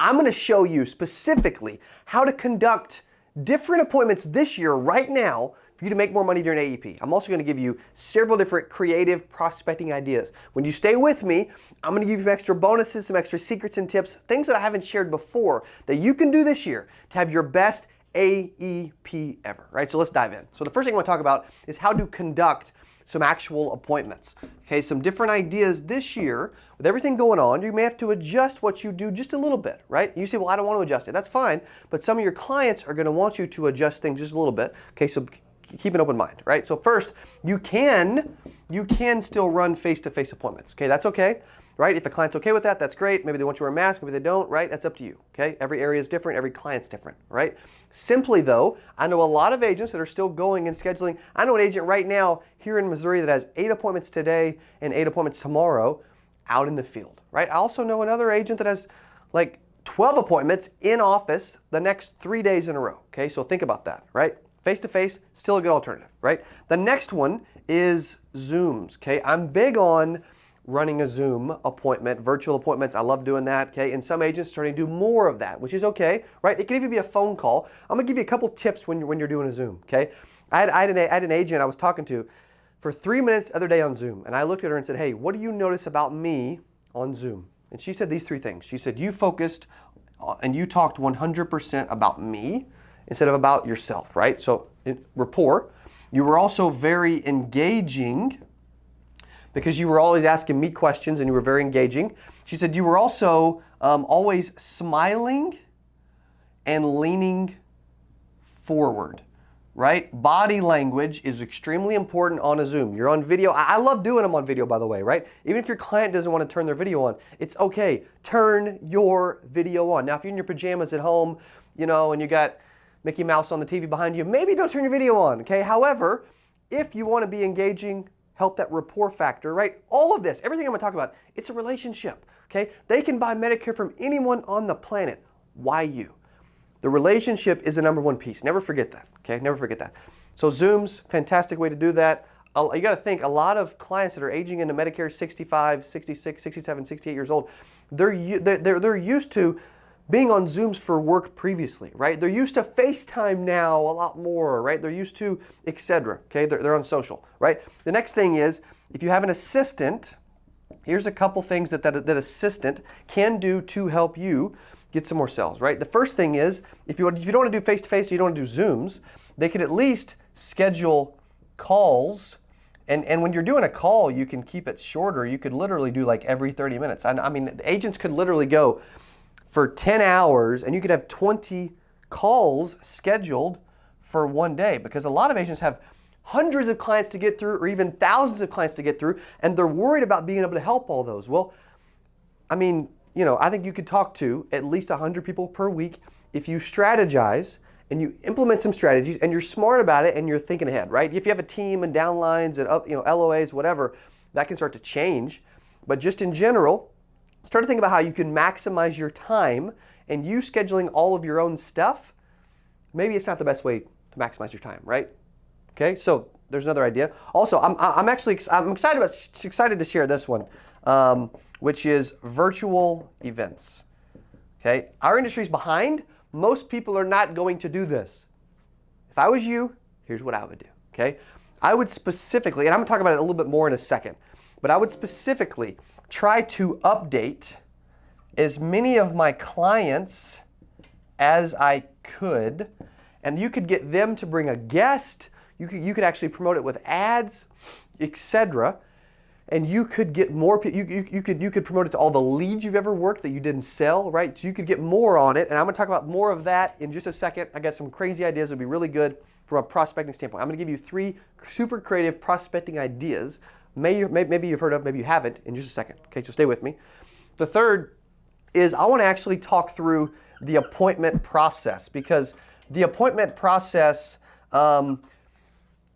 I'm going to show you specifically how to conduct different appointments this year right now for you to make more money during AEP. I'm also going to give you several different creative prospecting ideas. When you stay with me, I'm going to give you some extra bonuses, some extra secrets and tips, things that I haven't shared before that you can do this year to have your best AEP ever, right? So let's dive in. So the first thing I want to talk about is how to conduct some actual appointments. Okay, some different ideas this year. With everything going on, you may have to adjust what you do just a little bit, right? You say, well, I don't want to adjust it. That's fine, but some of your clients are going to want you to adjust things just a little bit. Okay, so keep an open mind, right? So first, you can still run face-to-face appointments. Okay, that's okay, right? If the client's okay with that, that's great. Maybe they want you to wear a mask, maybe they don't, right? That's up to you, okay? Every area is different, every client's different, right? Simply though, I know a lot of agents that are still going and scheduling. I know an agent right now here in Missouri that has 8 appointments today and 8 appointments tomorrow out in the field, right? I also know another agent that has like 12 appointments in office the next 3 days in a row, okay? So think about that, right? Face-to-face, still a good alternative, right? The next one is Zooms, okay? I'm big on running a Zoom appointment, virtual appointments. I love doing that, okay? And some agents are starting to do more of that, which is okay, right? It can even be a phone call. I'm gonna give you a couple tips when you're doing a Zoom, okay? I had an agent I was talking to for 3 minutes the other day on Zoom, and I looked at her and said, hey, what do you notice about me on Zoom? And she said these 3 things. She said, you focused and you talked 100% about me instead of about yourself, right? So rapport. You were also very engaging because you were always asking me questions and you were very engaging. She said you were also always smiling and leaning forward, right? Body language is extremely important on a Zoom. You're on video. I love doing them on video, by the way, right? Even if your client doesn't want to turn their video on, it's okay. Turn your video on. Now, if you're in your pajamas at home, you know, and you got Mickey Mouse on the TV behind you, maybe don't turn your video on, okay? However, if you want to be engaging, help that rapport factor, right? All of this, everything I'm going to talk about, it's a relationship, okay? They can buy Medicare from anyone on the planet. Why you? The relationship is the #1 piece. Never forget that, okay? Never forget that. So Zoom's fantastic way to do that. You got to think, a lot of clients that are aging into Medicare 65, 66, 67, 68 years old, they're used to being on Zooms for work previously, right? They're used to FaceTime now a lot more, right? They're used to etc. Okay, they're on social, right? The next thing is, if you have an assistant, here's a couple things that assistant can do to help you get some more sales, right? The first thing is, if you don't want to do face-to-face, you don't want to do Zooms, they could at least schedule calls. And when you're doing a call, you can keep it shorter. You could literally do like every 30 minutes. I mean, agents could literally go for 10 hours and you could have 20 calls scheduled for one day, because a lot of agents have hundreds of clients to get through or even thousands of clients to get through, and they're worried about being able to help all those. Well, I mean, you know, I think you could talk to at least 100 people per week if you strategize and you implement some strategies and you're smart about it and you're thinking ahead, right? If you have a team and downlines and LOAs, whatever, that can start to change. But just in general, start to think about how you can maximize your time, and you scheduling all of your own stuff, maybe it's not the best way to maximize your time, right? Okay, so there's another idea. Also, I'm excited to share this one, which is virtual events. Okay, our industry's behind. Most people are not going to do this. If I was you, here's what I would do. Okay, I would specifically, and I'm gonna talk about it a little bit more in a second, but I would specifically try to update as many of my clients as I could, and you could get them to bring a guest. You could actually promote it with ads, etc. And you could get more people. You could promote it to all the leads you've ever worked that you didn't sell, right? So you could get more on it. And I'm going to talk about more of that in just a second. I got some crazy ideas that would be really good from a prospecting standpoint. I'm going to give you 3 super creative prospecting ideas. Maybe you've heard of, maybe you haven't, in just a second. Okay, so stay with me. The third is I want to actually talk through the appointment process, because the appointment process,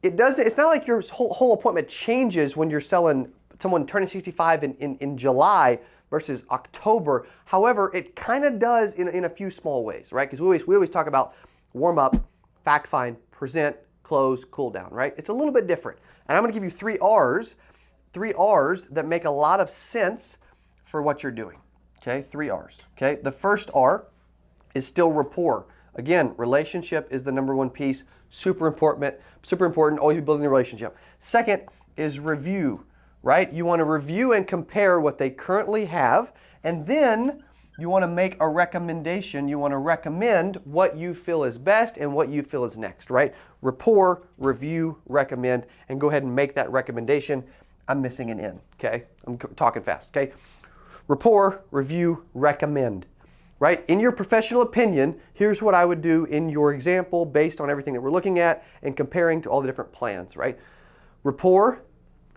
it's not like your whole appointment changes when you're selling someone turning 65 in July versus October. However, it kind of does in a few small ways, right? Because we always talk about warm up, fact find, present, close, cool down, right? It's a little bit different. And I'm going to give you 3 R's that make a lot of sense for what you're doing. Okay, 3 R's. Okay, the first R is still rapport. Again, relationship is the number one piece. Super important, always be building a relationship. Second is review, right? You want to review and compare what they currently have, and then you want to make a recommendation. You want to recommend what you feel is best and what you feel is next, right? Rapport, review, recommend, and go ahead and make that recommendation. I'm missing an N, okay? I'm talking fast, okay? Rapport, review, recommend, right? In your professional opinion, here's what I would do in your example based on everything that we're looking at and comparing to all the different plans, right? Rapport,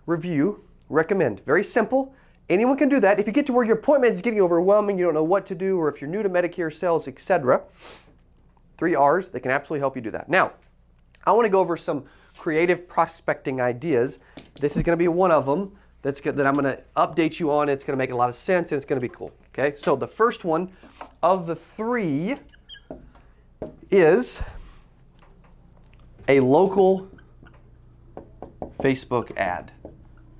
review, recommend. Very simple. Anyone can do that. If you get to where your appointment is getting overwhelming, you don't know what to do, or if you're new to Medicare sales, etc., 3 R's, they can absolutely help you do that. Now, I want to go over some creative prospecting ideas. This is going to be one of them that I'm going to update you on. It's going to make a lot of sense, and it's going to be cool. Okay, so the first one of the 3 is a local Facebook ad.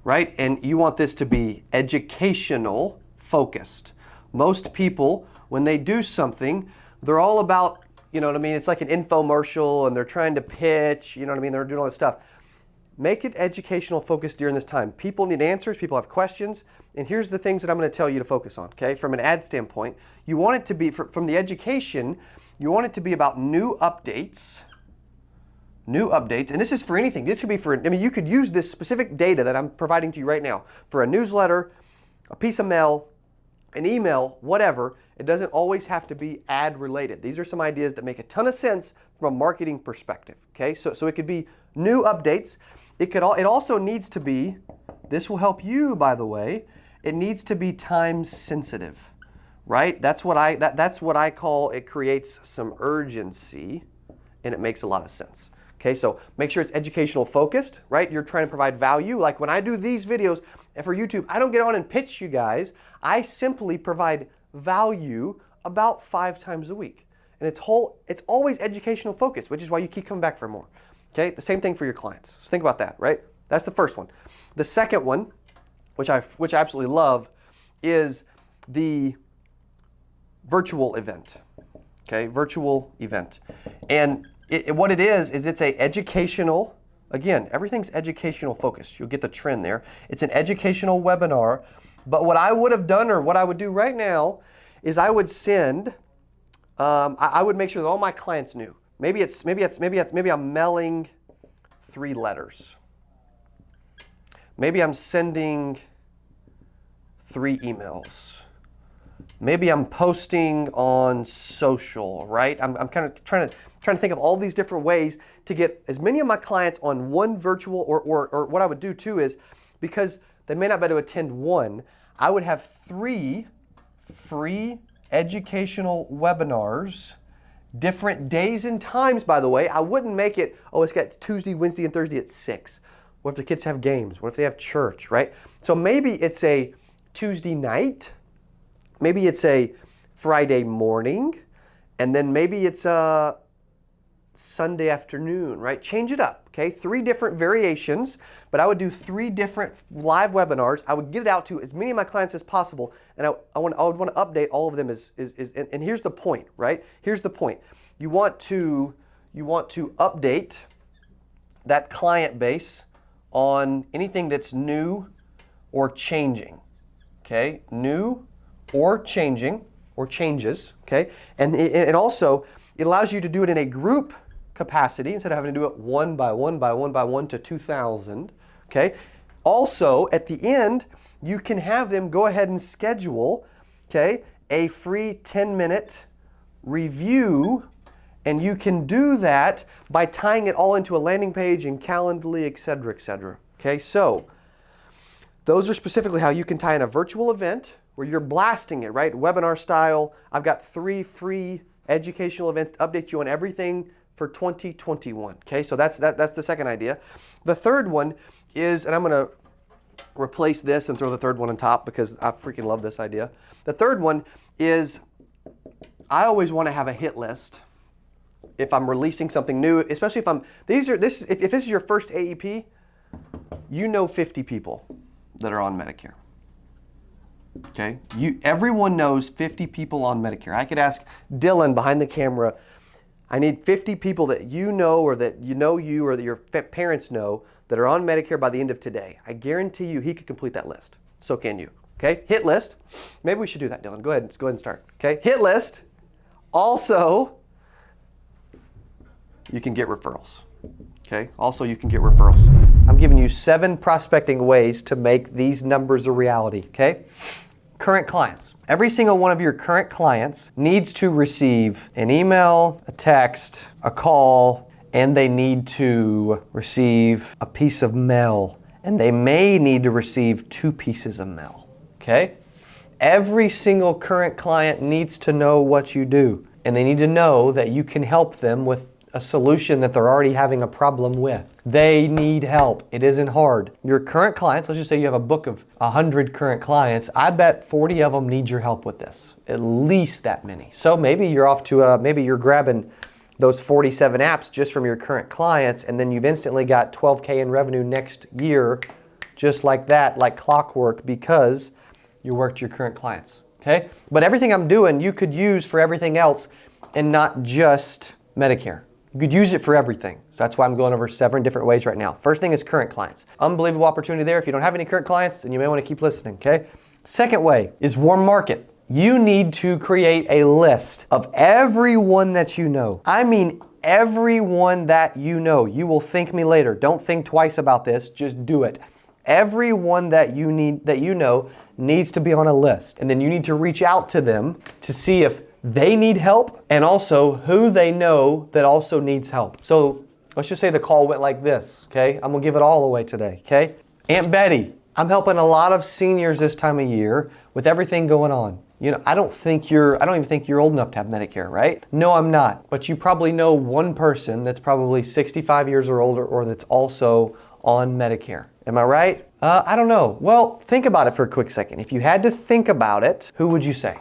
Right? And you want this to be educational focused. Most people, when they do something, they're all about, you know what I mean? It's like an infomercial and they're trying to pitch, you know what I mean? They're doing all this stuff. Make it educational focused during this time. People need answers, people have questions, and here's the things that I'm going to tell you to focus on, okay? From an ad standpoint, you want it to be, from the education, you want it to be about new updates, and this is for anything. This could be for, I mean, you could use this specific data that I'm providing to you right now for a newsletter, a piece of mail, an email, whatever. It doesn't always have to be ad related. These are some ideas that make a ton of sense from a marketing perspective, okay? So it could be new updates. It also needs to be, this will help you, by the way, it needs to be time sensitive, right? That's what I call, it creates some urgency, and it makes a lot of sense. Okay, so make sure it's educational focused, right? You're trying to provide value. Like when I do these videos for YouTube, I don't get on and pitch you guys. I simply provide value about 5 times a week. And it's always educational focused, which is why you keep coming back for more. Okay, the same thing for your clients. So think about that, right? That's the first one. The second one, which I absolutely love, is the virtual event. Okay, virtual event. And what it is it's a educational, again, everything's educational focused. You'll get the trend there. It's an educational webinar, but what I would have done, or what I would do right now, is I would send, I would make sure that all my clients knew. Maybe I'm mailing 3 letters. Maybe I'm sending 3 emails. Maybe I'm posting on social, right? I'm kind of trying to think of all these different ways to get as many of my clients on one virtual, or what I would do too is, because they may not be able to attend one, I would have 3 free educational webinars, different days and times, by the way. I wouldn't make it, oh, it's got Tuesday, Wednesday, and Thursday at 6. What if the kids have games? What if they have church, right? So maybe it's a Tuesday night, maybe it's a Friday morning, and then maybe it's a Sunday afternoon, right? Change it up, okay? 3 different variations, but I would do 3 different live webinars. I would get it out to as many of my clients as possible, and I would want to update all of them and here's the point, right? Here's the point. You want to update that client base on anything that's new or changing, okay? New or changing or changes, okay? And also, it allows you to do it in a group capacity instead of having to do it one by one to 2,000, okay? Also, at the end, you can have them go ahead and schedule, okay, a free 10-minute review, and you can do that by tying it all into a landing page and Calendly, et cetera, okay? So, those are specifically how you can tie in a virtual event where you're blasting it, right? Webinar style. I've got 3 free educational events to update you on everything for 2021. Okay, so that's the second idea. The third one is, and I'm going to replace this and throw the third one on top because I freaking love this idea. The third one is, I always want to have a hit list if I'm releasing something new, especially if if this is your first AEP, you know 50 people that are on Medicare. Okay, everyone knows 50 people on Medicare. I could ask Dylan behind the camera, I need 50 people that you know or that you or that your parents know that are on Medicare by the end of today. I guarantee you he could complete that list. So can you. Okay, hit list. Maybe we should do that, Dylan. Go ahead and start. Okay, hit list. Also, you can get referrals. Okay, also you can get referrals. I'm giving you 7 prospecting ways to make these numbers a reality. Okay, current clients. Every single one of your current clients needs to receive an email, a text, a call, and they need to receive a piece of mail. And they may need to receive 2 pieces of mail. Okay? Every single current client needs to know what you do. And they need to know that you can help them with a solution that they're already having a problem with. They need help. It isn't hard. Your current clients, let's just say you have a book of 100 current clients, I bet 40 of them need your help with this. At least that many. So maybe you're off to maybe you're grabbing those 47 apps just from your current clients, and then you've instantly got 12K in revenue next year, just like that, like clockwork, because you worked your current clients. Okay? But everything I'm doing, you could use for everything else and not just Medicare. You could use it for everything. So that's why I'm going over 7 different ways right now. First thing is current clients. Unbelievable opportunity there. If you don't have any current clients, then you may want to keep listening, okay? Second way is warm market. You need to create a list of everyone that you know. I mean everyone that you know. You will thank me later. Don't think twice about this. Just do it. Everyone that you know needs to be on a list. And then you need to reach out to them to see if they need help and also who they know that also needs help. So let's just say the call went like this, okay? I'm gonna give it all away today, okay? Aunt Betty, I'm helping a lot of seniors this time of year with everything going on. You know, I don't even think you're old enough to have Medicare, right? No, I'm not. But you probably know one person that's probably 65 years or older or that's also on Medicare. Am I right? I don't know. Well, think about it for a quick second. If you had to think about it, who would you say?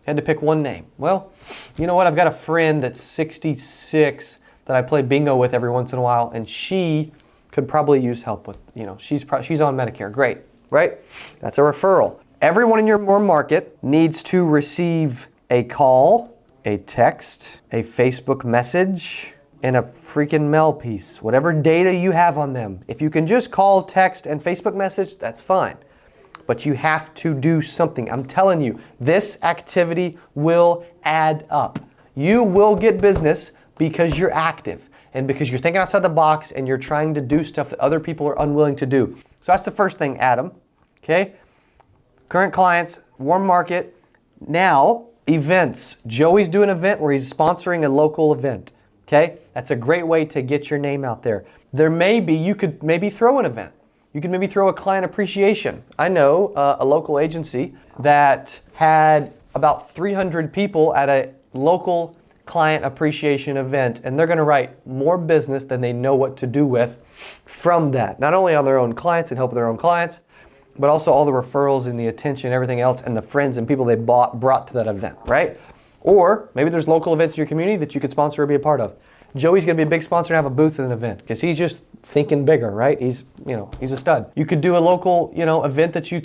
Had to pick one name. Well, you know what? I've got a friend that's 66 that I play bingo with every once in a while, and she could probably use help with, she's on Medicare. Great, right? That's a referral. Everyone in your market needs to receive a call, a text, a Facebook message, and a freaking mail piece. Whatever data you have on them. If you can just call, text, and Facebook message, that's fine. But you have to do something. I'm telling you, this activity will add up. You will get business because you're active and because you're thinking outside the box and you're trying to do stuff that other people are unwilling to do. So that's the first thing, Adam. Okay? Current clients, warm market. Now, events. Joey's doing an event where he's sponsoring a local event. Okay? That's a great way to get your name out there. You could maybe throw an event. You can maybe throw a client appreciation. I know a local agency that had about 300 people at a local client appreciation event, and they're going to write more business than they know what to do with from that. Not only on their own clients and help their own clients, but also all the referrals and the attention, everything else, and the friends and people they brought to that event, right? Or maybe there's local events in your community that you could sponsor or be a part of. Joey's going to be a big sponsor and have a booth at an event because he's just thinking bigger, right? He's a stud. You could do a local, event that you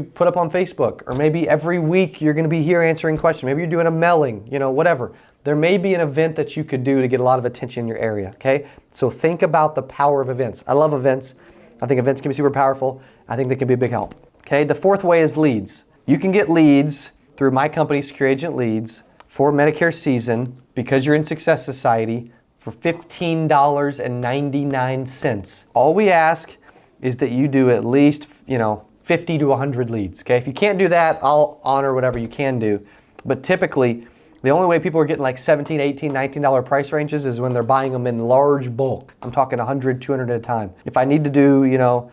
put up on Facebook, or maybe every week you're going to be here answering questions. Maybe you're doing a mailing, whatever. There may be an event that you could do to get a lot of attention in your area, okay? So think about the power of events. I love events. I think events can be super powerful. I think they can be a big help, okay? The fourth way is leads. You can get leads through my company, Secure Agent Leads, for Medicare season because you're in Success Society for $15.99. All we ask is that you do at least, 50 to 100 leads, okay? If you can't do that, I'll honor whatever you can do. But typically, the only way people are getting like $17, $18, $19 price ranges is when they're buying them in large bulk. I'm talking 100, 200 at a time. If I need to do,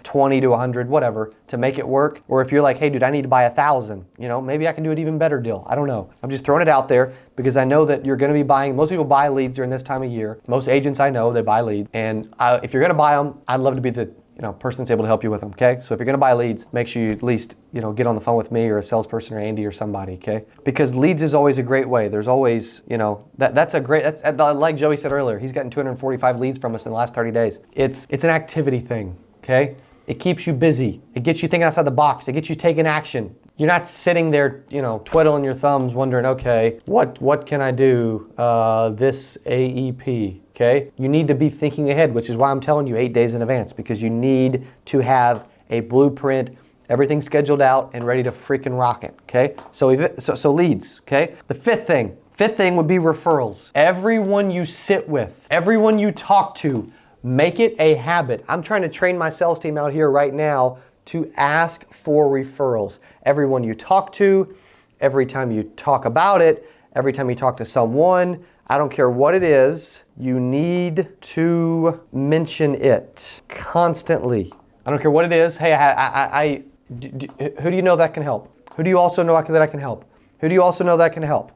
20 to 100, whatever, to make it work, or if you're like, hey dude, I need to buy 1,000, maybe I can do an even better deal. I don't know. I'm just throwing it out there because I know that you're gonna be buying, most people buy leads during this time of year. Most agents I know, they buy leads. And if you're gonna buy them, I'd love to be the person that's able to help you with them, okay? So if you're gonna buy leads, make sure you at least, get on the phone with me or a salesperson or Andy or somebody, okay? Because leads is always a great way. There's always, that's like Joey said earlier, he's gotten 245 leads from us in the last 30 days. It's an activity thing, okay? It keeps you busy. It gets you thinking outside the box. It gets you taking action. You're not sitting there, twiddling your thumbs wondering, okay, what can I do this AEP, okay? You need to be thinking ahead, which is why I'm telling you 8 days in advance, because you need to have a blueprint, everything scheduled out and ready to freaking rock it, okay? So leads, okay? The fifth thing would be referrals. Everyone you sit with, everyone you talk to, make it a habit. I'm trying to train my sales team out here right now to ask for referrals. Everyone you talk to, every time you talk about it, every time you talk to someone, I don't care what it is, you need to mention it constantly. I don't care what it is. Hey, who do you know that can help? Who do you also know that I can help? Who do you also know that can help?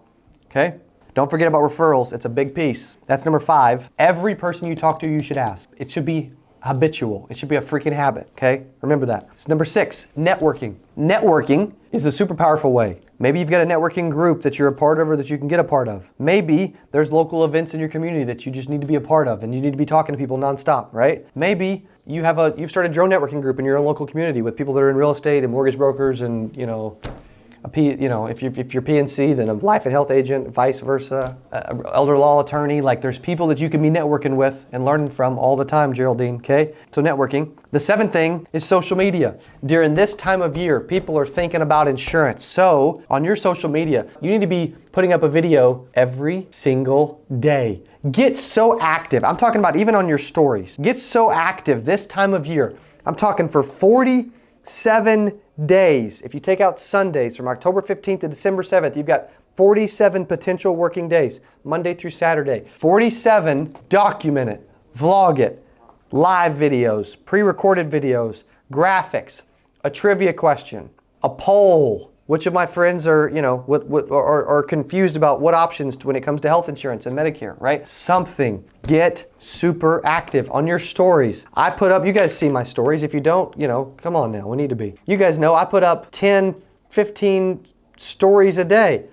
Okay? Don't forget about referrals. It's a big piece. That's number 5. Every person you talk to, you should ask. It should be habitual. It should be a freaking habit, okay? Remember that. It's number 6, networking. Networking is a super powerful way. Maybe you've got a networking group that you're a part of or that you can get a part of. Maybe there's local events in your community that you just need to be a part of and you need to be talking to people nonstop, right? Maybe you've started your own networking group in your own local community with people that are in real estate and mortgage brokers and, if you're PNC, then a life and health agent, vice versa, elder law attorney. Like there's people that you can be networking with and learning from all the time, Geraldine, okay? So networking. The 7th thing is social media. During this time of year, people are thinking about insurance. So on your social media, you need to be putting up a video every single day. Get so active. I'm talking about even on your stories. Get so active this time of year. I'm talking for 47 days. If you take out Sundays from October 15th to December 7th, you've got 47 potential working days, Monday through Saturday. 47, document it, vlog it, live videos, pre-recorded videos, graphics, a trivia question, a poll. Which of my friends are, are confused about what options when it comes to health insurance and Medicare, right? Something. Get super active on your stories. I put up, you guys see my stories. If you don't, come on now, we need to be. You guys know I put up 10, 15 stories a day,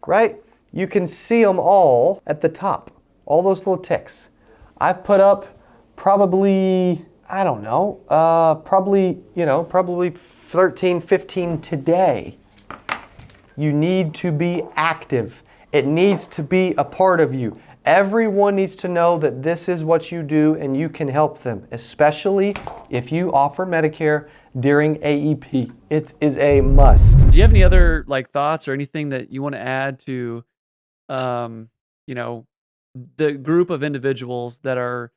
right? You can see them all at the top, all those little ticks. I've put up probably, probably 13, 15 today. You need to be active. It needs to be a part of you. Everyone needs to know that this is what you do and you can help them, especially if you offer Medicare during AEP. It is a must. Do you have any other thoughts or anything that you want to add to, the group of individuals that are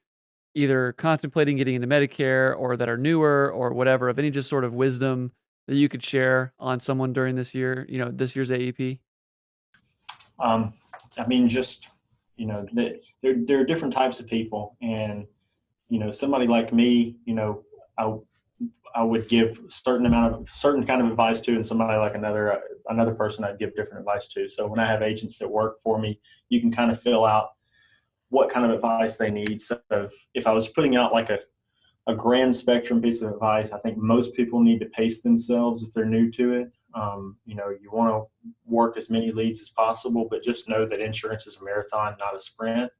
either contemplating getting into Medicare or that are newer or whatever, of any just sort of wisdom that you could share on someone during this year, this year's AEP? Just, there are different types of people, and, somebody like me, I would give certain kind of advice to, and somebody like another person I'd give different advice to. So when I have agents that work for me, you can kind of fill out what kind of advice they need. So if I was putting out like a grand spectrum piece of advice, I think most people need to pace themselves if they're new to it. You want to work as many leads as possible, but just know that insurance is a marathon, not a sprint.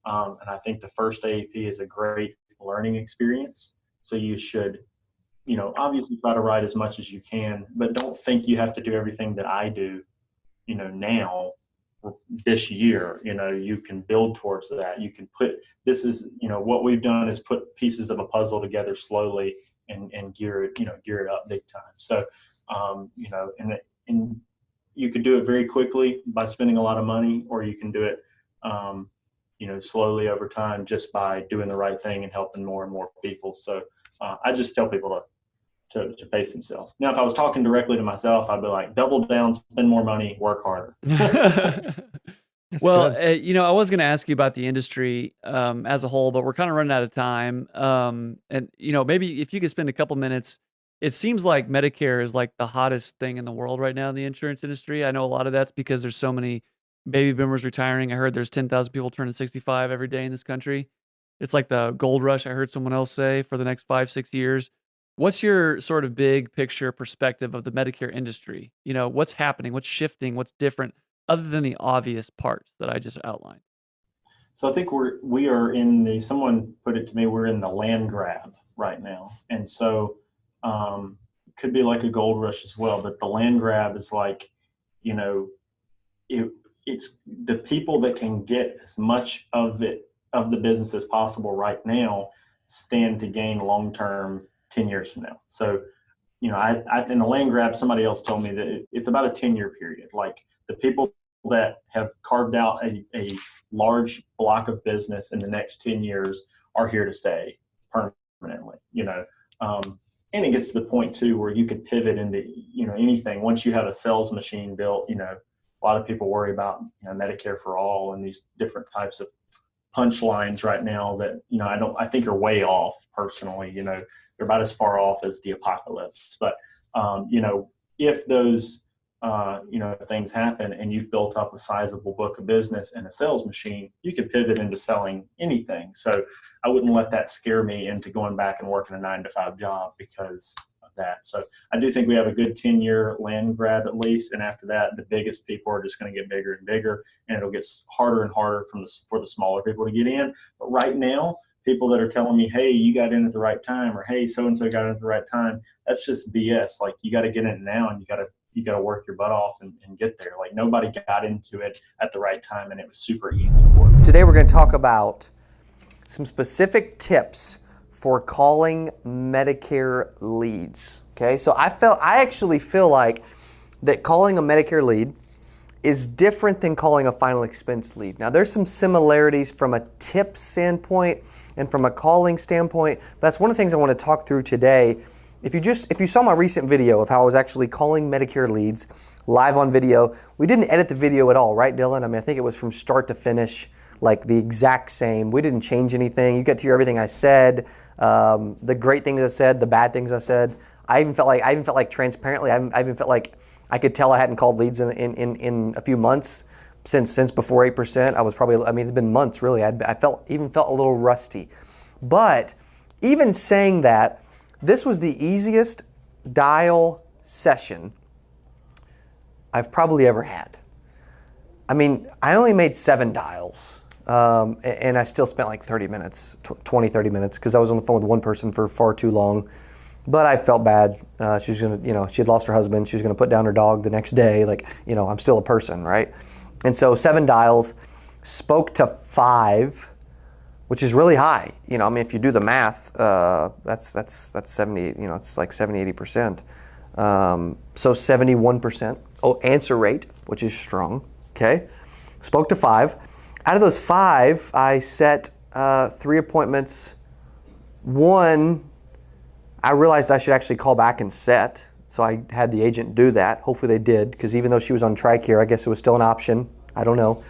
And I think the first AEP is a great learning experience. So you should, obviously try to write as much as you can, but don't think you have to do everything that I do, now this year. You can build towards that. You can what we've done is put pieces of a puzzle together slowly and gear it up big time. So, and you could do it very quickly by spending a lot of money, or you can do it, slowly over time just by doing the right thing and helping more and more people. So I just tell people to pace themselves. Now, if I was talking directly to myself, I'd be like, double down, spend more money, work harder. Well, I was going to ask you about the industry as a whole, but we're kind of running out of time. And maybe if you could spend a couple minutes. It seems like Medicare is like the hottest thing in the world right now in the insurance industry. I know a lot of that's because there's so many baby boomers retiring. I heard there's 10,000 people turning 65 every day in this country. It's like the gold rush, I heard someone else say, for the next 5, 6 years. What's your sort of big picture perspective of the Medicare industry? What's happening? What's shifting? What's different other than the obvious parts that I just outlined? So I think we are someone put it to me, we're in the land grab right now. And so, could be like a gold rush as well. But the land grab is like, it's the people that can get as much of the business as possible right now stand to gain long term 10 years from now. So, I in the land grab, somebody else told me that it's about a 10-year period. Like the people that have carved out a large block of business in the next 10 years are here to stay permanently, and it gets to the point too where you could pivot into, anything. Once you have a sales machine built, a lot of people worry about, Medicare for all and these different types of punchlines right now that, I think are way off personally. They're about as far off as the apocalypse. But, if those, things happen and you've built up a sizable book of business and a sales machine, you can pivot into selling anything. So I wouldn't let that scare me into going back and working a 9-to-5 job because of that. So I do think we have a good 10-year land grab at least. And after that, the biggest people are just going to get bigger and bigger, and it'll get harder and harder for the smaller people to get in. But right now, people that are telling me, hey, you got in at the right time, or hey, so-and-so got in at the right time, that's just BS. Like, you got to get in now, and you got to work your butt off and get there. Like, nobody got into it at the right time, and it was super easy for them. Today we're going to talk about some specific tips for calling Medicare leads. Okay, so I actually feel like that calling a Medicare lead is different than calling a final expense lead. Now, there's some similarities from a tip standpoint and from a calling standpoint. That's one of the things I want to talk through today. If you saw my recent video of how I was actually calling Medicare leads live on video, we didn't edit the video at all, right, Dylan? I mean, I think it was from start to finish, like the exact same. We didn't change anything. You got to hear everything I said, the great things I said, the bad things I said. I even felt like transparently. I even felt like I could tell I hadn't called leads in a few months since before 8%. I was probably, I mean, it's been months really. I felt a little rusty. But even saying that, this was the easiest dial session I've probably ever had. I mean, I only made 7 dials, and I still spent like 30 minutes, 20, 30 minutes, because I was on the phone with one person for far too long. But I felt bad. She was gonna, she had lost her husband. She was gonna put down her dog the next day. Like, I'm still a person, right? And so 7 dials, spoke to 5, which is really high. I mean, if you do the math, that's 70. It's like 70, 80%. So 71%. Oh, answer rate, which is strong. Okay, spoke to 5. Out of those 5, I set 3 appointments. 1. I realized I should actually call back and set, so I had the agent do that. Hopefully they did, because even though she was on TRICARE, I guess it was still an option. I don't know.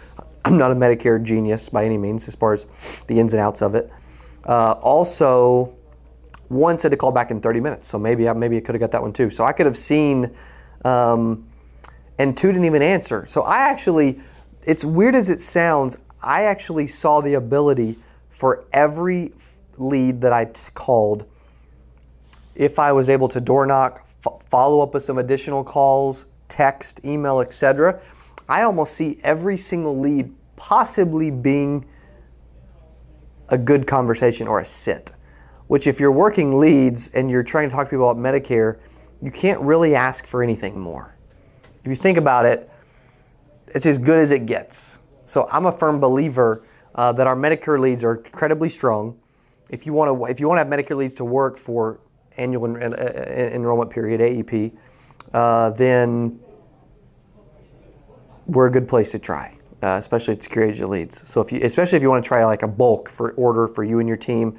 I'm not a Medicare genius by any means as far as the ins and outs of it. Also, 1 said to call back in 30 minutes, so maybe I could have got that one too. So I could have seen, and 2 didn't even answer. So I actually, it's weird as it sounds, I actually saw the ability for every lead that I called, if I was able to door knock, follow up with some additional calls, text, email, etc., I almost see every single lead possibly being a good conversation or a sit. Which, if you're working leads and you're trying to talk to people about Medicare, you can't really ask for anything more. If you think about it, it's as good as it gets. So I'm a firm believer that our Medicare leads are incredibly strong. If you want to have Medicare leads to work for annual enrollment period, AEP, then we're a good place to try, especially at secure agent leads. So especially if you want to try like a bulk for order for you and your team,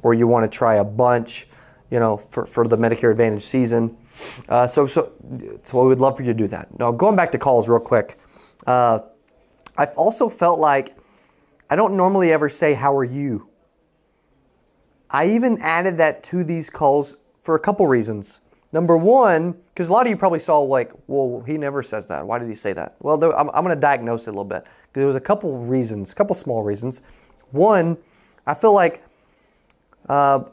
or you want to try a bunch, for the Medicare Advantage season. So we would love for you to do that. Now, going back to calls real quick, I've also felt like I don't normally ever say, "How are you?" I even added that to these calls for a couple reasons. Number one, because a lot of you probably saw like, well, he never says that. Why did he say that? Well, I'm going to diagnose it a little bit. Because there was a couple reasons, a couple small reasons. One, I feel like the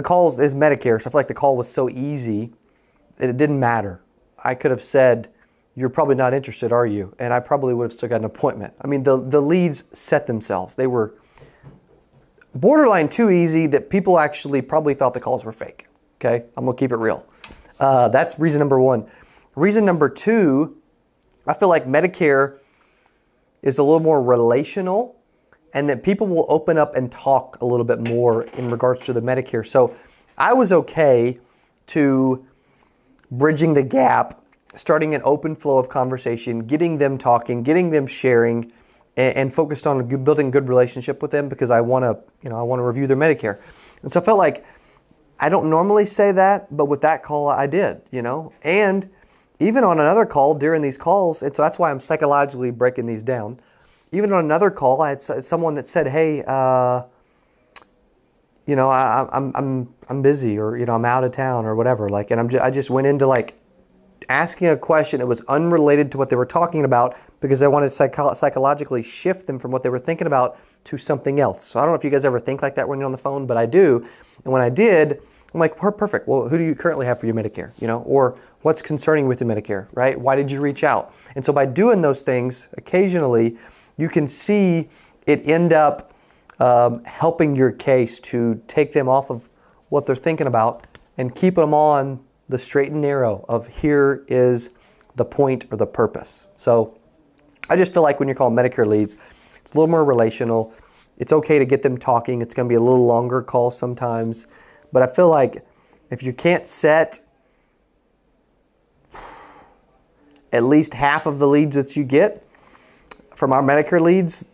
call is Medicare, so I feel like the call was so easy that it didn't matter. I could have said, "You're probably not interested, are you?" And I probably would have still got an appointment. I mean, the leads set themselves. They were borderline too easy that people actually probably thought the calls were fake. Okay, I'm gonna keep it real. That's reason number one. Reason number two, I feel like Medicare is a little more relational, and that people will open up and talk a little bit more in regards to the Medicare. So I was okay to bridging the gap, starting an open flow of conversation, getting them talking, getting them sharing, and focused on building a good relationship with them because I want to review their Medicare. And so I felt like I don't normally say that, but with that call I did, and even on another call during these calls, and so that's why I'm psychologically breaking these down. Even on another call, I had someone that said, "Hey, I'm busy, or I'm out of town, or whatever." And I just went into asking a question that was unrelated to what they were talking about because I wanted to psychologically shift them from what they were thinking about to something else. So I don't know if you guys ever think like that when you're on the phone, but I do. And when I did, I'm like, perfect. Well, who do you currently have for your Medicare? Or what's concerning with your Medicare, right? Why did you reach out? And so by doing those things, occasionally, you can see it end up helping your case to take them off of what they're thinking about and keep them on the straight and narrow of here is the point or the purpose. So I just feel like when you're calling Medicare leads, it's a little more relational. It's okay to get them talking. It's going to be a little longer call sometimes. But I feel like if you can't set at least half of the leads that you get from our Medicare leads,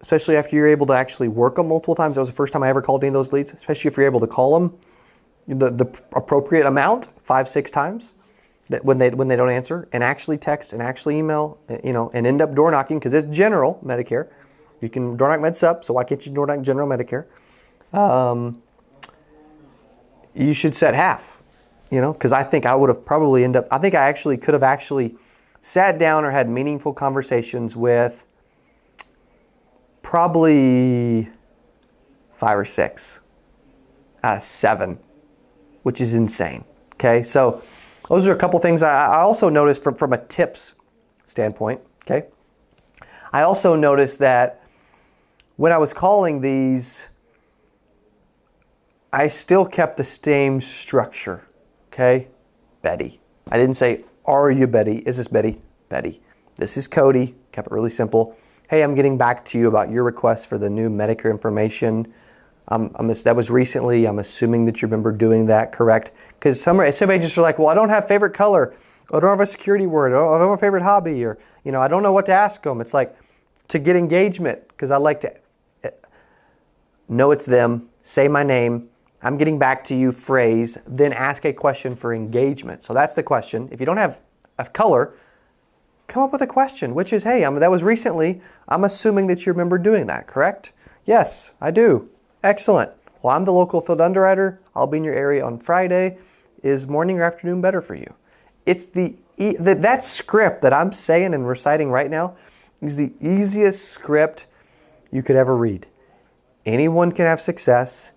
especially after you're able to actually work them multiple times. That was the first time I ever called any of those leads, especially if you're able to call them the appropriate amount 5-6 times that when they don't answer, and actually text and actually email, and end up door knocking because it's general Medicare. You can door knock Med Sup, so why can't you door knock general Medicare? You should set half, because I think I would have probably I think I actually could have sat down or had meaningful conversations with probably 5 or 6 out of 7, which is insane. Okay, so those are a couple things I also noticed from a tips standpoint. Okay, I also noticed that when I was calling these, I still kept the same structure. Okay, Betty. I didn't say, "Are you Betty? Is this Betty?" Betty. This is Cody. Kept it really simple. Hey, I'm getting back to you about your request for the new Medicare information. That was recently. I'm assuming that you remember doing that, correct? Because some agents are like, well, I don't have favorite color. I don't have a security word. I don't have a favorite hobby, or I don't know what to ask them. It's like to get engagement, because I like to know it's them, say my name, I'm getting back to you phrase, then ask a question for engagement. So that's the question. If you don't have a color, come up with a question, which is, hey, that was recently. I'm assuming that you remember doing that, correct? Yes, I do. Excellent. Well, I'm the local field underwriter. I'll be in your area on Friday. Is morning or afternoon better for you? It's that script that I'm saying and reciting right now is the easiest script you could ever read. Anyone can have success.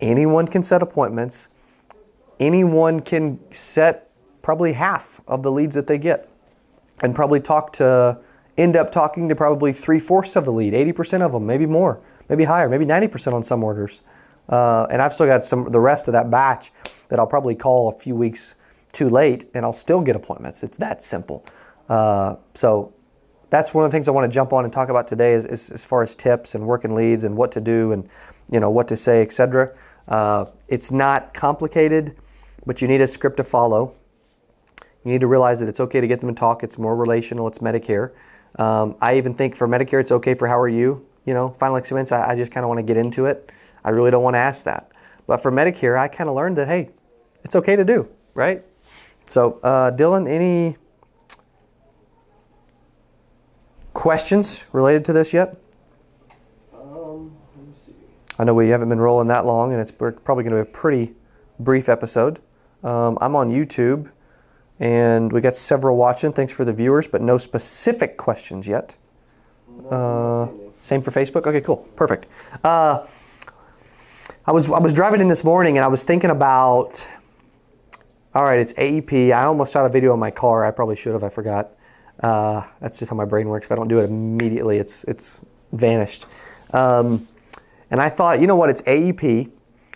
Anyone can set appointments. Anyone can set probably half of the leads that they get, and probably end up talking to probably 3/4 of the lead, 80% of them, maybe more, maybe higher, maybe 90% on some orders. And I've still got the rest of that batch that I'll probably call a few weeks too late, and I'll still get appointments. It's that simple. So that's one of the things I want to jump on and talk about today is as far as tips and working leads and what to do and what to say, etc. It's not complicated, but you need a script to follow. You need to realize that it's okay to get them to talk. It's more relational. It's Medicare. I even think for Medicare, it's okay for how are you? Final expense, I just kind of want to get into it. I really don't want to ask that. But for Medicare, I kind of learned that, hey, it's okay to do, right? So, Dylan, any questions related to this yet? Let me see. I know we haven't been rolling that long, and we're probably going to be a pretty brief episode. I'm on YouTube, and we got several watching. Thanks for the viewers, but no specific questions yet. Same for Facebook? Okay, cool. Perfect. I was driving in this morning, and I was thinking about, all right, it's AEP. I almost shot a video in my car. I probably should have. I forgot. That's just how my brain works. If I don't do it immediately, it's vanished. And I thought, you know what? It's AEP.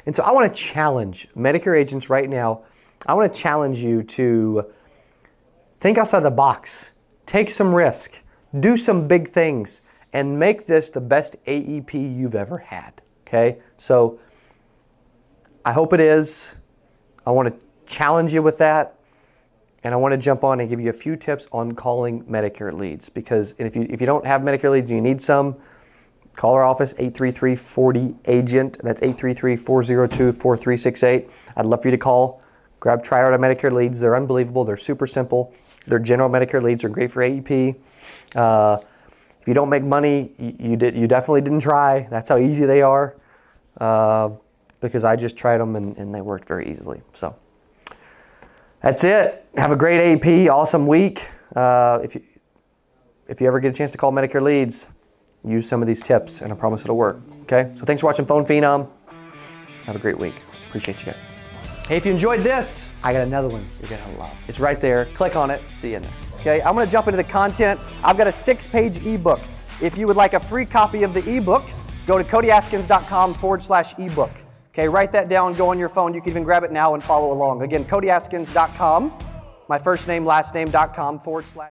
And so I want to challenge Medicare agents right now. I want to challenge you to think outside the box, take some risk, do some big things, and make this the best AEP you've ever had, okay? So I hope it is. I want to challenge you with that, and I want to jump on and give you a few tips on calling Medicare leads, because if you don't have Medicare leads and you need some, call our office, 833-40-AGENT. That's 833-402-4368. I'd love for you to call. Grab Triad Medicare leads. They're unbelievable. They're super simple. They're general Medicare leads. They're great for AEP. If you don't make money, you definitely didn't try. That's how easy they are. Because I just tried them and they worked very easily. So that's it. Have a great AEP. Awesome week. If you ever get a chance to call Medicare leads, use some of these tips, and I promise it'll work. Okay? So thanks for watching Phone Phenom. Have a great week. Appreciate you guys. Hey, if you enjoyed this, I got another one you're gonna love. It's right there. Click on it. See you in there. Okay? I'm gonna jump into the content. I've got a 6-page ebook. If you would like a free copy of the ebook, go to CodyAskins.com/ebook. Okay? Write that down. Go on your phone. You can even grab it now and follow along. Again, CodyAskins.com. My first name, last name.com/